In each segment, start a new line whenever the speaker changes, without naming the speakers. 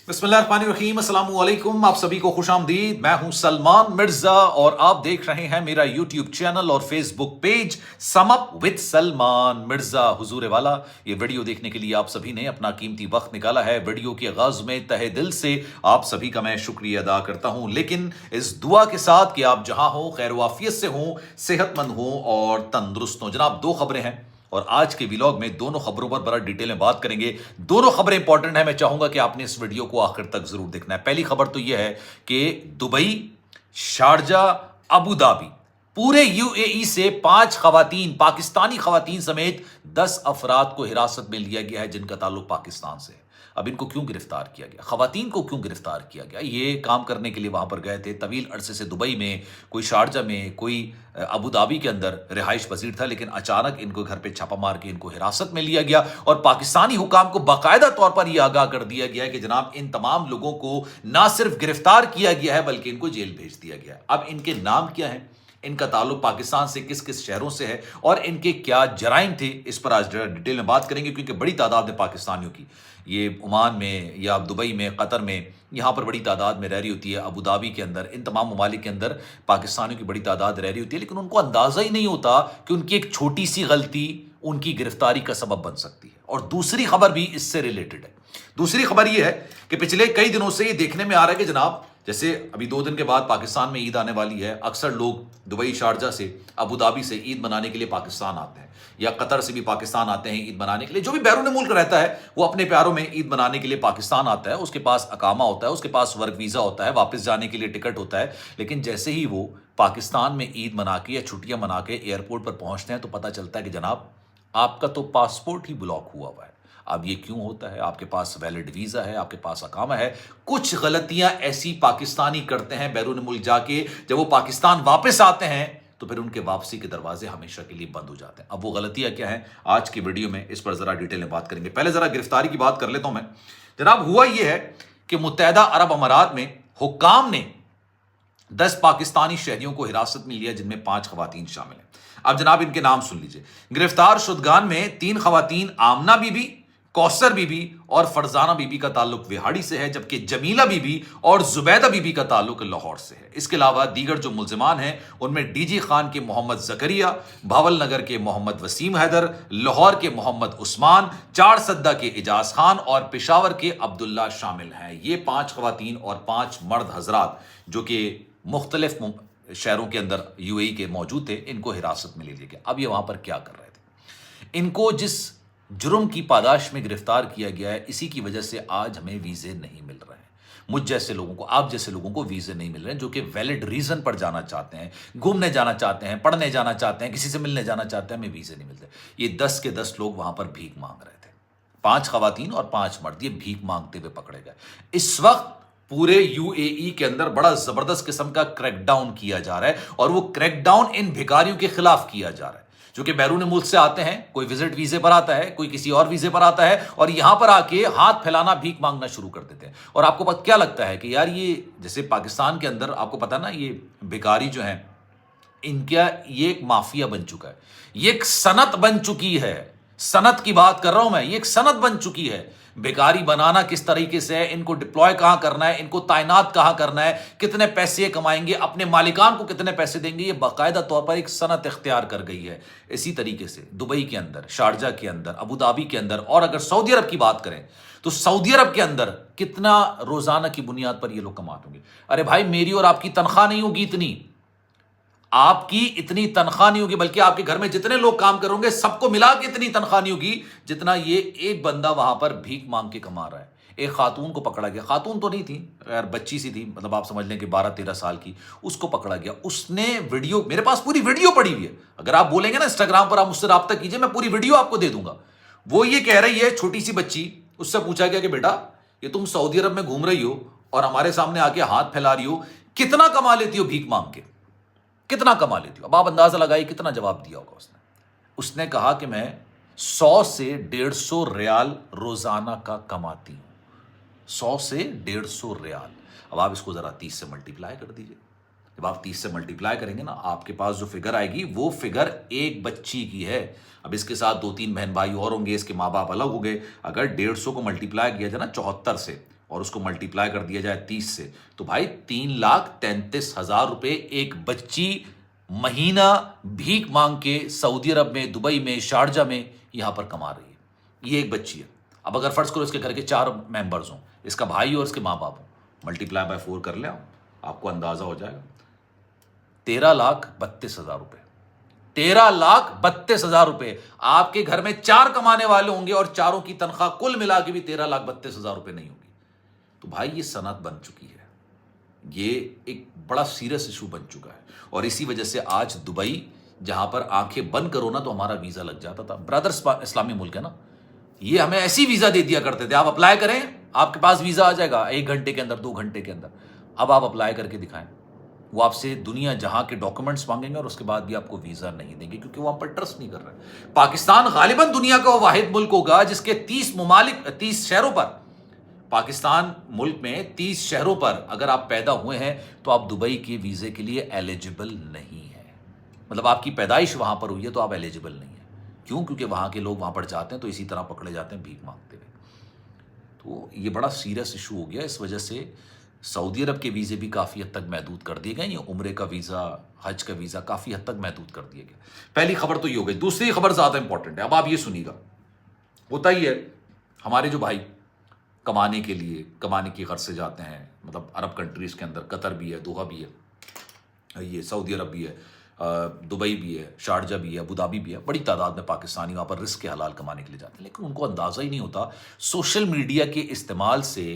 बिस्मिल्लाहिर्रहमानिर्रहीम, अस्सलाम वालेकुम। आप सभी को खुश आमदीद। मैं हूं सलमान मिर्जा और आप देख रहे हैं मेरा यूट्यूब चैनल और Facebook page sum up with Salman Mirza. हुजूर वाला, ये वीडियो देखने के लिए आप सभी ने अपना कीमती वक्त निकाला है। वीडियो के आगाज में तहे दिल से आप सभी का मैं शुक्रिया अदा करता हूं, लेकिन इस दुआ के साथ कि आप जहां हो खैर वाफियत से हो, सेहतमंद हो और तंदुरुस्त हो। जनाब, दो खबरें हैं और आज के व्लॉग में दोनों खबरों पर बड़ा डिटेल में बात करेंगे। दोनों खबरें इंपॉर्टेंट है। मैं चाहूंगा कि आपने इस वीडियो को आखिर तक जरूर देखना है। पहली खबर तो यह है कि दुबई, शारजा, अबू धाबी, पूरे यूएई से 5 खवातीन, पाकिस्तानी खवातीन समेत 10 अफराद को हिरासत में लिया गया है जिनका ताल्लुक पाकिस्तान से है। अब इनको क्यों गिरफ्तार किया गया, खवातीन को क्यों गिरफ्तार किया गया? ये काम करने के लिए वहां पर गए थे, तवील अरसे से दुबई में, कोई शारजा में, कोई अबू धाबी के अंदर रिहाइश पजीर था, लेकिन अचानक इनको घर पे छापा मार के इनको हिरासत में लिया गया और पाकिस्तानी हुकाम को बाकायदा तौर पर यह आगाह कर दिया गया है कि जनाब इन तमाम लोगों को ना सिर्फ गिरफ्तार किया गया है बल्कि इनको जेल भेज दिया गया है। अब इनके नाम क्या है, इनका ताल्लुक पाकिस्तान से किस किस शहरों से है और इनके क्या जराइम थे, इस पर आज डिटेल में बात करेंगे, क्योंकि बड़ी तादाद में पाकिस्तानियों की ये ओमान में या दुबई में, कतर में, यहाँ पर बड़ी तादाद में रह रही होती है। अबू धाबी के अंदर, इन तमाम ममालिक के अंदर पाकिस्तानियों की बड़ी तादाद रह रही होती है, लेकिन उनको अंदाज़ा ही नहीं होता कि उनकी एक छोटी सी गलती उनकी गिरफ्तारी का सबब बन सकती है। और दूसरी खबर भी इससे रिलेटेड है। दूसरी खबर यह है कि पिछले कई दिनों से ये देखने में आ रहा है कि जनाब, जैसे अभी 2 दिन के बाद पाकिस्तान में ईद आने वाली है, अक्सर लोग दुबई, शारजा से, अबू धाबी से ईद मनाने के लिए पाकिस्तान आते हैं, या कतर से भी पाकिस्तान आते हैं ईद मनाने के लिए। जो भी बैरून मुल्क रहता है वो अपने प्यारों में ईद मनाने के लिए पाकिस्तान आता है। उसके पास अकामा होता है, उसके पास वर्क वीज़ा होता है, वापस जाने के लिए टिकट होता है। लेकिन जैसे ही वो पाकिस्तान में ईद मना के या छुट्टियां मना के एयरपोर्ट पर पहुंचते हैं तो पता चलता है कि जनाब आपका तो पासपोर्ट ही ब्लॉक हुआ हुआ है। अब ये क्यों होता है? आपके पास वैलिड वीज़ा है, आपके पास अकामा है, कुछ गलतियां ऐसी पाकिस्तानी करते हैं बैरून मुल्क जाके, जब वो पाकिस्तान वापस आते हैं तो फिर उनके वापसी के दरवाजे हमेशा के लिए बंद हो जाते हैं। अब वो गलतियां क्या हैं, आज की वीडियो में इस पर जरा डिटेल में बात करेंगे। पहले जरा गिरफ्तारी की बात कर लेता हूं मैं। जनाब, हुआ यह है कि मुत्तहदा अरब अमारात में हुक्काम ने 10 पाकिस्तानी शहरियों को हिरासत में लिया, जिनमें 5 खवातीन शामिल हैं। अब जनाब इनके नाम सुन लीजिए। गिरफ्तार शुदगान में 3 खवातीन, आमना बीबी, कौसर बीबी और फरजाना बीबी का ताल्लुक विहाड़ी से है, जबकि जमीला बीबी और जुबैदा बीबी का ताल्लुक लाहौर से है। इसके अलावा दीगर जो मुल्जिमान हैं उनमें डीजी खान के मोहम्मद जकरिया, भावल नगर के मोहम्मद वसीम हैदर, लाहौर के मोहम्मद उस्मान, चार सद्दा के इजाज खान और पेशावर के अब्दुल्ला शामिल हैं। ये 5 खवातीन और 5 मर्द हजरात जो कि मुख्तलिफ शहरों के अंदर यूएई के मौजूद थे, इनको हिरासत में ले लिया गया। अब ये वहां पर क्या कर रहे थे? इनको जिस जुर्म की पादाश में गिरफ्तार किया गया है, इसी की वजह से आज हमें वीज़े नहीं मिल रहे हैं। मुझ जैसे लोगों को, आप जैसे लोगों को वीज़े नहीं मिल रहे हैं, जो कि वैलिड रीज़न पर जाना चाहते हैं, घूमने जाना चाहते हैं, पढ़ने जाना चाहते हैं, किसी से मिलने जाना चाहते हैं, हमें वीज़े नहीं मिलते। ये 10 के 10 लोग वहां पर भीख मांग रहे थे। 5 खवातीन और 5 मर्द ये भीख मांगते हुए पकड़े गए। इस वक्त पूरे यूएई के अंदर बड़ा जबरदस्त किस्म का क्रैकडाउन किया जा रहा है और वो क्रैकडाउन इन भिखारियों के खिलाफ किया जा रहा है जो कि बैरून मुल्क से आते हैं। कोई विजिट वीजे पर आता है, कोई किसी और वीजे पर आता है और यहां पर आके हाथ फैलाना, भीख मांगना शुरू कर देते हैं। और आपको पता क्या लगता है कि यार, ये जैसे पाकिस्तान के अंदर आपको पता है ना, ये भिखारी जो हैं, इनका ये एक माफिया बन चुका है, ये एक सनत बन चुकी है। सनत की बात कर रहा हूं मैं, ये एक सनत बन चुकी है। बेकारी बनाना किस तरीके से है, इनको डिप्लॉय कहां करना है, इनको तैनात कहां करना है, कितने पैसे कमाएंगे, अपने मालिकान को कितने पैसे देंगे, ये बाकायदा तौर पर एक सनत इख्तियार कर गई है। इसी तरीके से दुबई के अंदर, शारजा के अंदर, अबू धाबी के अंदर, और अगर सऊदी अरब की बात करें तो सऊदी अरब के अंदर कितना रोजाना की बुनियाद पर ये लोग कमाते होंगे। अरे भाई, मेरी और आपकी तनख्वाह नहीं होगी इतनी, आपकी इतनी तनख्वाह नहीं होगी, बल्कि आपके घर में जितने लोग काम करोगे सबको मिला के इतनी तनख्वाह नहीं होगी जितना ये एक बंदा वहां पर भीख मांग के कमा रहा है। एक खातून को पकड़ा गया, खातून तो नहीं थी यार, बच्ची सी थी, मतलब आप समझ लें कि 12-13 साल की, उसको पकड़ा गया। उसने वीडियो, मेरे पास पूरी वीडियो पड़ी हुई है, अगर आप बोलेंगे ना इंस्टाग्राम पर आप मुझसे राब्ता कीजिए, मैं पूरी वीडियो आपको दे दूंगा। वो ये कह रही है, छोटी सी बच्ची, उससे पूछा गया कि बेटा, ये तुम सऊदी अरब में घूम रही हो और हमारे सामने आके हाथ फैला रही हो, कितना कमा लेती हो भीख मांग के, कितना कमा लेती हो? अब आप अंदाजा लगाइए कितना जवाब दिया होगा उसने। उसने कहा कि मैं 100 से 150 रियाल रोजाना का कमाती हूं। 100 से 150 रियाल। अब आप इसको जरा 30 से मल्टीप्लाई कर दीजिए। जब आप 30 से मल्टीप्लाई करेंगे ना, आपके पास जो फिगर आएगी वो फिगर एक बच्ची की है। अब इसके साथ 2-3 बहन भाई और होंगे, इसके माँ बाप अलग हो गए। अगर 150 को मल्टीप्लाई किया जाए ना 74 से, اور اس کو ملٹیپلائی کر دیا جائے 30 سے، تو بھائی 3,33,000 روپے ایک بچی مہینہ بھیک مانگ کے سعودی عرب میں، دبئی میں، شارجہ میں یہاں پر کما رہی ہے. یہ ایک بچی ہے. اب اگر فرض کرو اس کے گھر کے 4 ممبرز ہوں، اس کا بھائی اور اس کے ماں باپ ہوں، ملٹیپلائی بائی 4 کر لیں آپ کو اندازہ ہو جائے گا. 13,32,000 روپے. 13,32,000 روپے. آپ کے گھر میں 4 کمانے والے ہوں گے اور چاروں کی تنخواہ کل ملا کے بھی 13,32,000 روپے نہیں ہوگی. تو بھائی یہ صنعت بن چکی ہے. یہ ایک بڑا سیریس ایشو بن چکا ہے. اور اسی وجہ سے آج دبئی، جہاں پر آنکھیں بند کرو نا تو ہمارا ویزا لگ جاتا تھا. برادرز اسلامی ملک ہے نا، یہ ہمیں ایسی ویزا دے دیا کرتے تھے، آپ اپلائی کریں آپ کے پاس ویزا آ جائے گا 1 گھنٹے کے اندر، 2 گھنٹے کے اندر. اب آپ اپلائی کر کے دکھائیں، وہ آپ سے دنیا جہاں کے ڈاکومنٹس مانگیں گے اور اس کے بعد بھی آپ کو ویزا نہیں دیں گے، کیونکہ وہ آپ پر ٹرسٹ نہیں کر رہے. پاکستان غالباً دنیا کا وہ واحد ملک ہوگا جس کے 30 شہروں پر، پاکستان ملک میں 30 شہروں پر اگر آپ پیدا ہوئے ہیں تو آپ دبئی کے ویزے کے لیے ایلیجبل نہیں ہیں. مطلب آپ کی پیدائش وہاں پر ہوئی ہے تو آپ ایلیجبل نہیں ہیں. کیوں؟ کیونکہ وہاں کے لوگ وہاں پر جاتے ہیں تو اسی طرح پکڑے جاتے ہیں بھیک مانگتے ہوئے. تو یہ بڑا سیریس ایشو ہو گیا. اس وجہ سے سعودی عرب کے ویزے بھی کافی حد تک محدود کر دیے گئے. یہ عمرے کا ویزا، حج کا ویزا کافی حد تک محدود کر دیا گیا. پہلی خبر تو یہ ہو گئی. دوسری خبر زیادہ امپورٹنٹ ہے. اب آپ یہ سنیے گا. ہوتا ہی ہے ہمارے جو بھائی کمانے کے لیے، کمانے کی غرض سے جاتے ہیں، مطلب عرب کنٹریز کے اندر، قطر بھی ہے، دوحہ بھی ہے، یہ سعودی عرب بھی ہے، دبئی بھی ہے، شارجہ بھی ہے، ابوظہبی بھی ہے. بڑی تعداد میں پاکستانی وہاں پر رزق حلال کمانے کے لیے جاتے ہیں. لیکن ان کو اندازہ ہی نہیں ہوتا سوشل میڈیا کے استعمال سے.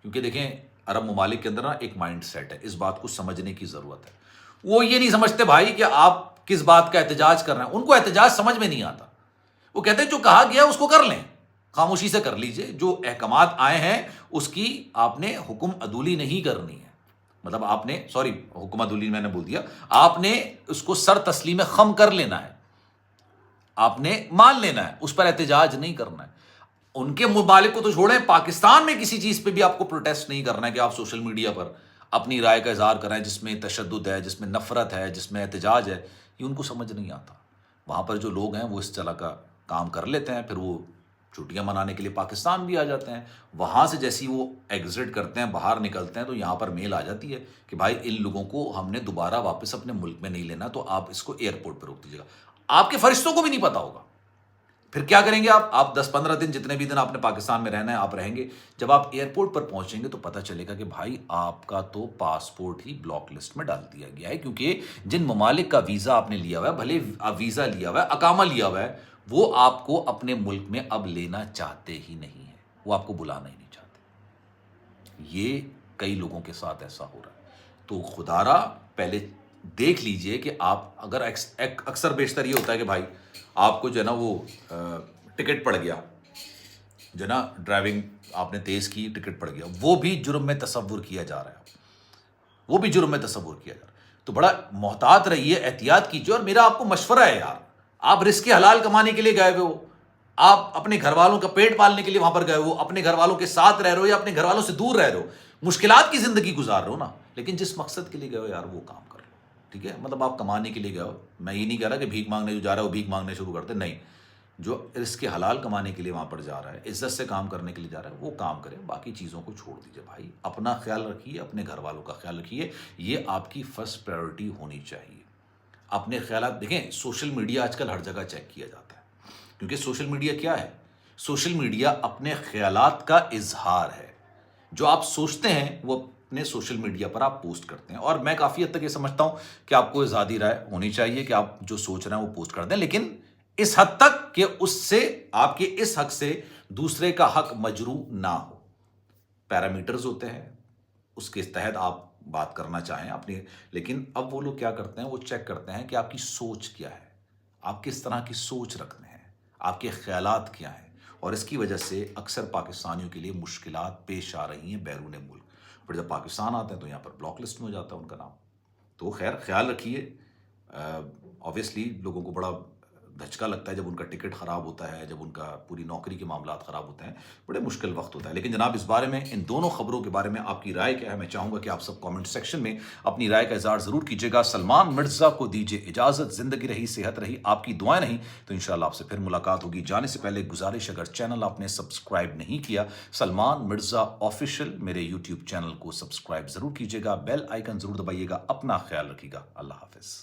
کیونکہ دیکھیں عرب ممالک کے اندر نا ایک مائنڈ سیٹ ہے، اس بات کو سمجھنے کی ضرورت ہے. وہ یہ نہیں سمجھتے بھائی کہ آپ کس بات کا احتجاج کر رہے ہیں. ان کو احتجاج سمجھ میں نہیں آتا. وہ کہتے ہیں جو کہا گیا اس کو کر لیں، خاموشی سے کر لیجئے. جو احکامات آئے ہیں اس کی آپ نے حکم عدولی نہیں کرنی ہے. مطلب آپ نے، سوری حکم عدولی میں نے بول دیا، آپ نے اس کو سر تسلیم خم کر لینا ہے، آپ نے مان لینا ہے، اس پر احتجاج نہیں کرنا ہے. ان کے ممالک کو تو چھوڑیں، پاکستان میں کسی چیز پہ بھی آپ کو پروٹیسٹ نہیں کرنا ہے کہ آپ سوشل میڈیا پر اپنی رائے کا اظہار کریں جس میں تشدد ہے، جس میں نفرت ہے، جس میں احتجاج ہے. یہ ان کو سمجھ نہیں آتا. وہاں پر جو لوگ ہیں وہ اس طرح کا کام کر لیتے ہیں، پھر وہ چھٹیاں منانے کے لیے پاکستان بھی آ جاتے ہیں. وہاں سے جیسی وہ ایگزٹ کرتے ہیں، باہر نکلتے ہیں، تو یہاں پر میل آ جاتی ہے کہ بھائی ان لوگوں کو ہم نے دوبارہ واپس اپنے ملک میں نہیں لینا، تو آپ اس کو ایئرپورٹ پہ روک دیجیے گا. آپ کے فرشتوں کو بھی نہیں پتا ہوگا. پھر کیا کریں گے آپ 10-15 دن، جتنے بھی دن آپ نے پاکستان میں رہنا ہے آپ رہیں گے. جب آپ ایئرپورٹ پر پہنچیں گے تو پتہ چلے گا کہ بھائی آپ کا تو پاسپورٹ ہی بلاک لسٹ میں ڈال دیا گیا ہے. کیونکہ جن ممالک کا ویزا آپ نے لیا ہوا ہے، بھلے ویزا لیا ہوا ہے، اقامہ لیا ہوا ہے، وہ آپ کو اپنے ملک میں اب لینا چاہتے ہی نہیں ہیں. وہ آپ کو بلانا ہی نہیں چاہتے. یہ کئی لوگوں کے ساتھ ایسا ہو رہا ہے. تو خدا را پہلے دیکھ لیجئے کہ آپ اگر اکثر بیشتر یہ ہوتا ہے کہ بھائی آپ کو جو ہے نا وہ ٹکٹ پڑ گیا، جو ہے نا ڈرائیونگ آپ نے تیز کی، ٹکٹ پڑ گیا، وہ بھی جرم میں تصور کیا جا رہا ہے. وہ بھی جرم میں تصور کیا جا رہا ہے. تو بڑا محتاط رہیے، احتیاط کیجیے. اور میرا آپ کو مشورہ ہے یار، آپ رزق حلال کمانے کے لیے گئے ہوئے ہو، آپ اپنے گھر والوں کا پیٹ پالنے کے لیے وہاں پر گئے ہو، اپنے گھر والوں کے ساتھ رہ رہے ہو یا اپنے گھر والوں سے دور رہ رہے ہو، مشکلات کی زندگی گزار رہے ہو نا، لیکن جس مقصد کے لیے گئے ہو یار وہ کام کر لو. ٹھیک ہے؟ مطلب آپ کمانے کے لیے گئے ہو. میں یہ نہیں کہہ رہا کہ بھیک مانگنے جو جا رہا ہے وہ بھیک مانگنے شروع کرتے، نہیں. جو رزق حلال کمانے کے لیے وہاں پر جا رہا ہے، عزت سے کام کرنے کے لیے جا رہا ہے، وہ کام کرے. باقی چیزوں کو چھوڑ دیجیے بھائی. اپنا خیال رکھیے، اپنے گھر والوں کا خیال رکھیے. یہ آپ کی فرسٹ پرائیورٹی ہونی چاہیے. اپنے خیالات دیکھیں. سوشل میڈیا آج کل ہر جگہ چیک کیا جاتا ہے، کیونکہ سوشل میڈیا کیا ہے؟ سوشل میڈیا اپنے خیالات کا اظہار ہے. جو آپ سوچتے ہیں وہ اپنے سوشل میڈیا پر آپ پوسٹ کرتے ہیں. اور میں کافی حد تک یہ سمجھتا ہوں کہ آپ کو آزادی رائے ہونی چاہیے کہ آپ جو سوچ رہے ہیں وہ پوسٹ کر دیں، لیکن اس حد تک کہ اس سے آپ کے اس حق سے دوسرے کا حق مجروح نہ ہو. پیرامیٹرز ہوتے ہیں، اس کے تحت آپ بات کرنا چاہیں اپنی. لیکن اب وہ لوگ کیا کرتے ہیں، وہ چیک کرتے ہیں کہ آپ کی سوچ کیا ہے، آپ کس طرح کی سوچ رکھتے ہیں، آپ کے خیالات کیا ہیں. اور اس کی وجہ سے اکثر پاکستانیوں کے لیے مشکلات پیش آ رہی ہیں بیرون ملک. پھر جب پاکستان آتے ہیں تو یہاں پر بلاک لسٹ میں ہو جاتا ہے ان کا نام. تو خیر خیال رکھیے. آبویسلی لوگوں کو بڑا دھچکا لگتا ہے جب ان کا ٹکٹ خراب ہوتا ہے, جب ان کا پوری نوکری کے معاملات خراب ہوتے ہیں, بڑے مشکل وقت ہوتا ہے. لیکن جناب اس بارے میں, ان دونوں خبروں کے بارے میں آپ کی رائے کیا ہے؟ میں چاہوں گا کہ آپ سب کامنٹ سیکشن میں اپنی رائے کا اظہار ضرور کیجیے گا. سلمان مرزا کو دیجیے اجازت, زندگی رہی صحت رہی, آپ کی دعائیں نہیں تو انشاءاللہ آپ سے پھر ملاقات ہوگی. جانے سے پہلے گزارش, اگر چینل آپ نے سبسکرائب نہیں کیا سلمان مرزا آفیشیل میرے یوٹیوب چینل کو سبسکرائب ضرور کیجیے گا, بیل آئیکن ضرور دبائیے گا. اپنا خیال رکھیے گا. اللہ حافظ.